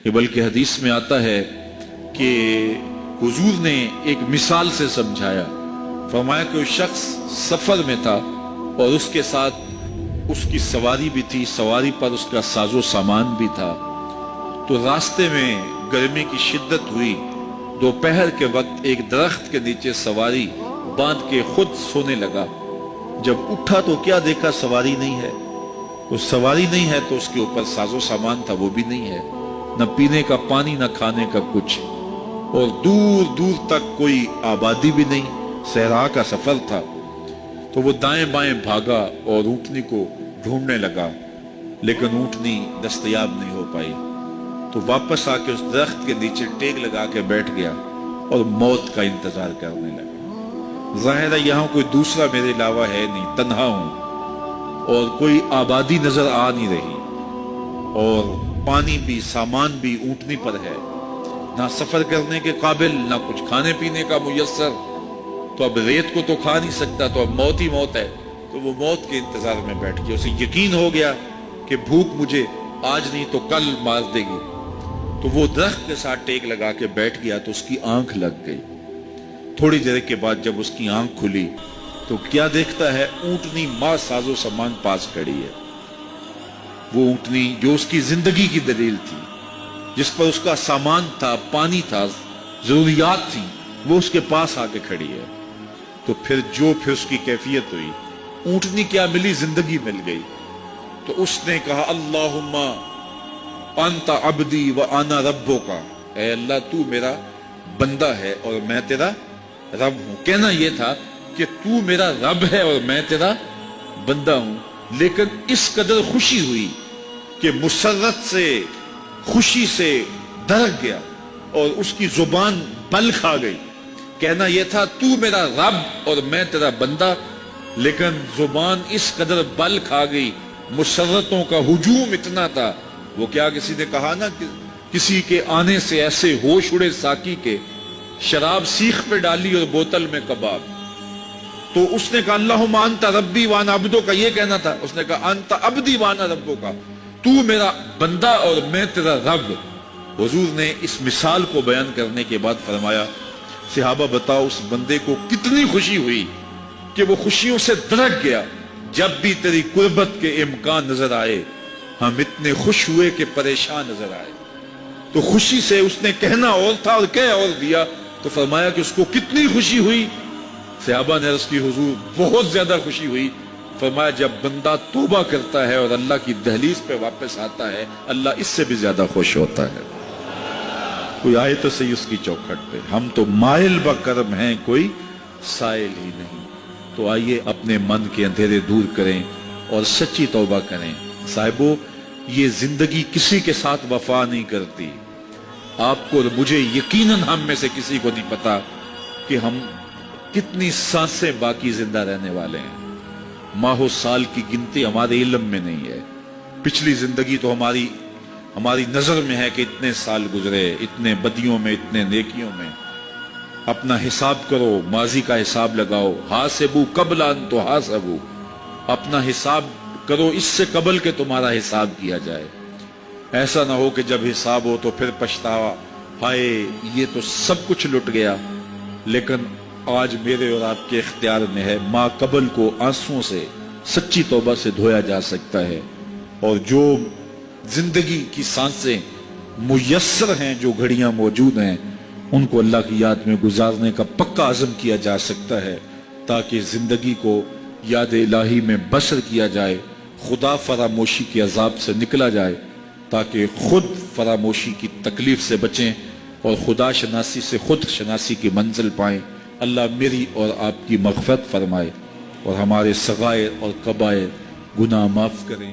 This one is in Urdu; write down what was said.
کہ بلکہ حدیث میں آتا ہے کہ حضور نے ایک مثال سے سمجھایا، فرمایا کہ وہ شخص سفر میں تھا اور اس کے ساتھ اس کی سواری بھی تھی، سواری پر اس کا ساز و سامان بھی تھا۔ تو راستے میں گرمی کی شدت ہوئی، دوپہر کے وقت ایک درخت کے نیچے سواری باندھ کے خود سونے لگا۔ جب اٹھا تو کیا دیکھا، سواری نہیں ہے۔ وہ سواری نہیں ہے تو اس کے اوپر ساز و سامان تھا وہ بھی نہیں ہے، نہ پینے کا پانی نہ کھانے کا کچھ، اور دور دور تک کوئی آبادی بھی نہیں، صحرا کا سفر تھا۔ تو وہ دائیں بائیں بھاگا اور اونٹنی کو ڈھونڈنے لگا، لیکن اونٹنی دستیاب نہیں ہو پائی۔ تو واپس آ کے اس درخت کے نیچے ٹیک لگا کے بیٹھ گیا اور موت کا انتظار کرنے لگا۔ ظاہر ہے یہاں کوئی دوسرا میرے علاوہ ہے نہیں، تنہا ہوں اور کوئی آبادی نظر آ نہیں رہی، اور پانی بھی سامان بھی اونٹنی پر ہے، نہ سفر کرنے کے قابل نہ کچھ کھانے پینے کا میسر۔ تو اب ریت کو تو کھا نہیں سکتا، تو اب موت ہی موت ہے۔ تو وہ موت کے انتظار میں بیٹھ گیا، اسے یقین ہو گیا کہ بھوک مجھے آج نہیں تو کل مار دے گی۔ تو وہ درخت کے ساتھ ٹیک لگا کے بیٹھ گیا تو اس کی آنکھ لگ گئی۔ تھوڑی دیر کے بعد جب اس کی آنکھ کھلی تو کیا دیکھتا ہے، اونٹنی ماں ساز و سامان پاس کھڑی ہے۔ وہ اونٹنی جو اس کی زندگی کی دلیل تھی، جس پر اس کا سامان تھا، پانی تھا، ضروریات تھی، وہ اس کے پاس آ کے کھڑی ہے۔ تو پھر اس کی کیفیت ہوئی، اونٹنی کیا ملی، زندگی مل گئی۔ تو اس نے کہا اللہم انت عبدی و انا ربک، اے اللہ تو میرا بندہ ہے اور میں تیرا رب ہوں۔ کہنا یہ تھا کہ تو میرا رب ہے اور میں تیرا بندہ ہوں، لیکن اس قدر خوشی ہوئی کہ مسرت سے، خوشی سے دھڑک گیا اور اس کی زبان بل کھا گئی۔ کہنا یہ تھا تو میرا رب اور میں تیرا بندہ، لیکن زبان اس قدر بل کھا گئی، مسرتوں کا ہجوم اتنا تھا۔ وہ کیا کسی نے کہا نا کہ کسی کے آنے سے ایسے ہوش اڑے ساقی کے، شراب سیخ پہ ڈالی اور بوتل میں کباب۔ تو اس نے کہا اللہم انت ربی وانا عبدک، یہ کہنا تھا، اس نے کہا انت عبدی وانا ربک، تو میرا بندہ اور میں تیرا رب۔ حضور نے اس مثال کو بیان کرنے کے بعد فرمایا صحابہ بتاؤ اس بندے کو کتنی خوشی ہوئی کہ وہ خوشیوں سے دھڑک گیا۔ جب بھی تیری قربت کے امکان نظر آئے ہم اتنے خوش ہوئے کہ پریشان نظر آئے۔ تو خوشی سے اس نے کہنا اور تھا اور کہہ اور دیا۔ تو فرمایا کہ اس کو کتنی خوشی ہوئی، صحابہ نے عرض کی حضور بہت زیادہ خوشی ہوئی۔ فرمایا جب بندہ توبہ کرتا ہے اور اللہ کی دہلیز پہ واپس آتا ہے، اللہ اس سے بھی زیادہ خوش ہوتا ہے۔ کوئی آئے تو صحیح اس کی چوکھٹ پہ، ہم تو مائل بکرم ہیں کوئی سائل ہی نہیں۔ تو آئیے اپنے من کے اندھیرے دور کریں اور سچی توبہ کریں۔ صاحبو یہ زندگی کسی کے ساتھ وفا نہیں کرتی۔ آپ کو اور مجھے یقیناً ہم میں سے کسی کو نہیں پتا کہ ہم کتنی سانسیں باقی زندہ رہنے والے ہیں۔ ماہ و سال کی گنتی ہمارے علم میں نہیں ہے۔ پچھلی زندگی تو ہماری نظر میں ہے کہ اتنے سال گزرے، اتنے بدیوں میں، اتنے نیکیوں میں۔ اپنا حساب کرو، ماضی کا حساب لگاؤ، حاسبو قبل ان تحاسبو، اپنا حساب کرو اس سے قبل کہ تمہارا حساب کیا جائے۔ ایسا نہ ہو کہ جب حساب ہو تو پھر پچھتاوا، ہائے یہ تو سب کچھ لٹ گیا۔ لیکن آج میرے اور آپ کے اختیار میں ہے، ما قبل کو آنسوؤں سے، سچی توبہ سے دھویا جا سکتا ہے، اور جو زندگی کی سانسیں میسر ہیں، جو گھڑیاں موجود ہیں، ان کو اللہ کی یاد میں گزارنے کا پکا عزم کیا جا سکتا ہے، تاکہ زندگی کو یاد الہی میں بسر کیا جائے، خدا فراموشی کے عذاب سے نکلا جائے، تاکہ خود فراموشی کی تکلیف سے بچیں اور خدا شناسی سے خود شناسی کی منزل پائیں۔ اللہ میری اور آپ کی مغفرت فرمائے اور ہمارے صغائر اور کبائر گناہ معاف کریں۔